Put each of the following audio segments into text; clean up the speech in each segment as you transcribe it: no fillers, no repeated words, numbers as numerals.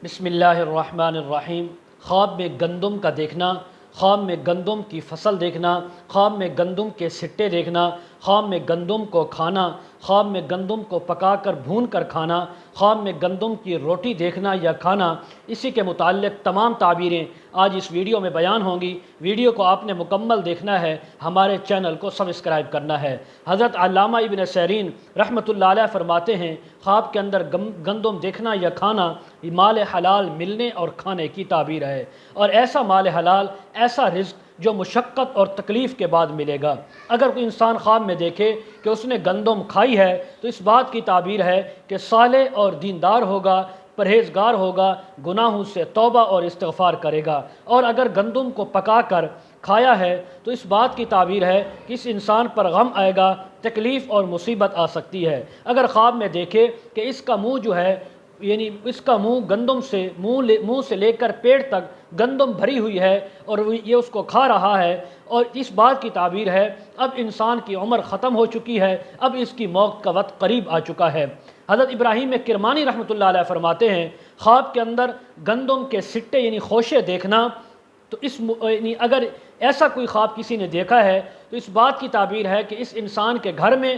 بسم اللہ الرحمن الرحیم۔ خواب میں گندم کا دیکھنا، خواب میں گندم کی فصل دیکھنا، خواب میں گندم کے سٹے دیکھنا، خواب میں گندم کو کھانا، خواب میں گندم کو پکا کر بھون کر کھانا، خواب میں گندم کی روٹی دیکھنا یا کھانا، اسی کے متعلق تمام تعبیریں آج اس ویڈیو میں بیان ہوں گی۔ ویڈیو کو آپ نے مکمل دیکھنا ہے، ہمارے چینل کو سبسکرائب کرنا ہے۔ حضرت علامہ ابن سیرین رحمۃ اللہ علیہ فرماتے ہیں، خواب کے اندر گندم دیکھنا یا کھانا یہ مال حلال ملنے اور کھانے کی تعبیر ہے، اور ایسا مال حلال، ایسا رزق جو مشقت اور تکلیف کے بعد ملے گا۔ اگر کوئی انسان خواب میں دیکھے کہ اس نے گندم کھائی ہے تو اس بات کی تعبیر ہے کہ صالح اور دیندار ہوگا، پرہیزگار ہوگا، گناہوں سے توبہ اور استغفار کرے گا۔ اور اگر گندم کو پکا کر کھایا ہے تو اس بات کی تعبیر ہے کہ اس انسان پر غم آئے گا، تکلیف اور مصیبت آ سکتی ہے۔ اگر خواب میں دیکھے کہ اس کا منہ جو ہے، یعنی اس کا منہ گندم سے منہ سے لے کر پیٹ تک گندم بھری ہوئی ہے اور یہ اس کو کھا رہا ہے، اور اس بات کی تعبیر ہے اب انسان کی عمر ختم ہو چکی ہے، اب اس کی موت کا وقت قریب آ چکا ہے۔ حضرت ابراہیم کرمانی رحمۃ اللہ علیہ فرماتے ہیں، خواب کے اندر گندم کے سٹے یعنی خوشے دیکھنا، تو یعنی اگر ایسا کوئی خواب کسی نے دیکھا ہے تو اس بات کی تعبیر ہے کہ اس انسان کے گھر میں،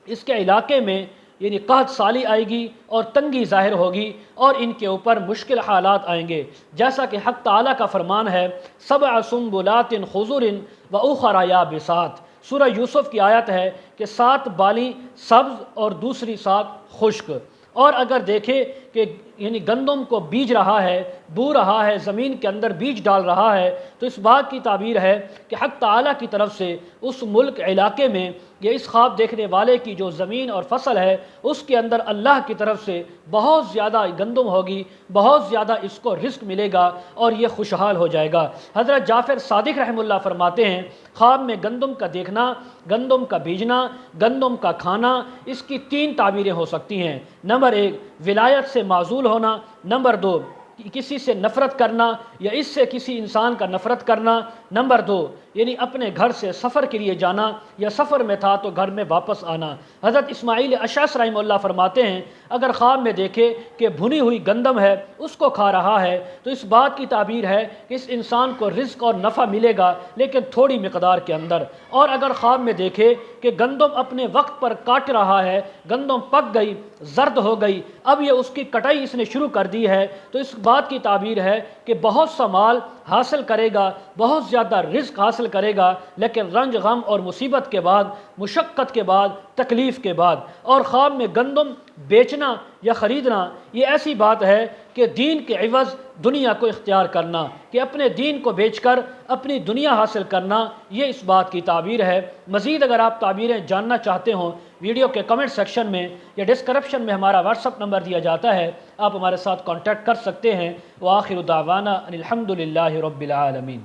اس کے علاقے میں یعنی قحط سالی آئے گی اور تنگی ظاہر ہوگی اور ان کے اوپر مشکل حالات آئیں گے، جیسا کہ حق تعالیٰ کا فرمان ہے، سبع سنبلات خضر واخر یابسات۔ سورہ یوسف کی آیت ہے کہ 7 بالیں سبز اور دوسری 7 خشک۔ اور اگر دیکھے کہ یعنی گندم کو بیج رہا ہے، بو رہا ہے، زمین کے اندر بیج ڈال رہا ہے، تو اس بات کی تعبیر ہے کہ حق تعالیٰ کی طرف سے اس ملک علاقے میں یا اس خواب دیکھنے والے کی جو زمین اور فصل ہے اس کے اندر اللہ کی طرف سے بہت زیادہ گندم ہوگی، بہت زیادہ اس کو رزق ملے گا اور یہ خوشحال ہو جائے گا۔ حضرت جعفر صادق رحمہ اللہ فرماتے ہیں، خواب میں گندم کا دیکھنا، گندم کا بیجنا، گندم کا کھانا، اس کی 3 تعبیریں ہو سکتی ہیں۔ نمبر 1 ولایت سے معزول ہونا، نمبر 2 کسی سے نفرت کرنا یا اس سے کسی انسان کا نفرت کرنا، نمبر 2 یعنی اپنے گھر سے سفر کے لیے جانا یا سفر میں تھا تو گھر میں واپس آنا۔ حضرت اسماعیل اشعث رحمہ اللہ فرماتے ہیں، اگر خواب میں دیکھے کہ بھنی ہوئی گندم ہے اس کو کھا رہا ہے تو اس بات کی تعبیر ہے کہ اس انسان کو رزق اور نفع ملے گا لیکن تھوڑی مقدار کے اندر۔ اور اگر خواب میں دیکھے کہ گندم اپنے وقت پر کاٹ رہا ہے، گندم پک گئی، زرد ہو گئی، اب یہ اس کی کٹائی اس نے شروع کر دی ہے، تو اس بات کی تعبیر ہے کہ بہت سا مال حاصل کرے گا، بہت زیادہ رزق حاصل کرے گا، لیکن رنج غم اور مصیبت کے بعد، مشقت کے بعد، تکلیف کے بعد۔ اور خواب میں گندم بیچنا یا خریدنا یہ ایسی بات ہے کہ دین کے عوض دنیا کو اختیار کرنا، کہ اپنے دین کو بیچ کر اپنی دنیا حاصل کرنا، یہ اس بات کی تعبیر ہے۔ مزید اگر آپ تعبیریں جاننا چاہتے ہوں، ویڈیو کے کمنٹ سیکشن میں یا ڈسکرپشن میں ہمارا واٹس ایپ نمبر دیا جاتا ہے، آپ ہمارے ساتھ کانٹیکٹ کر سکتے ہیں۔ وآخر دعوانا ان الحمد للہ رب العالمین۔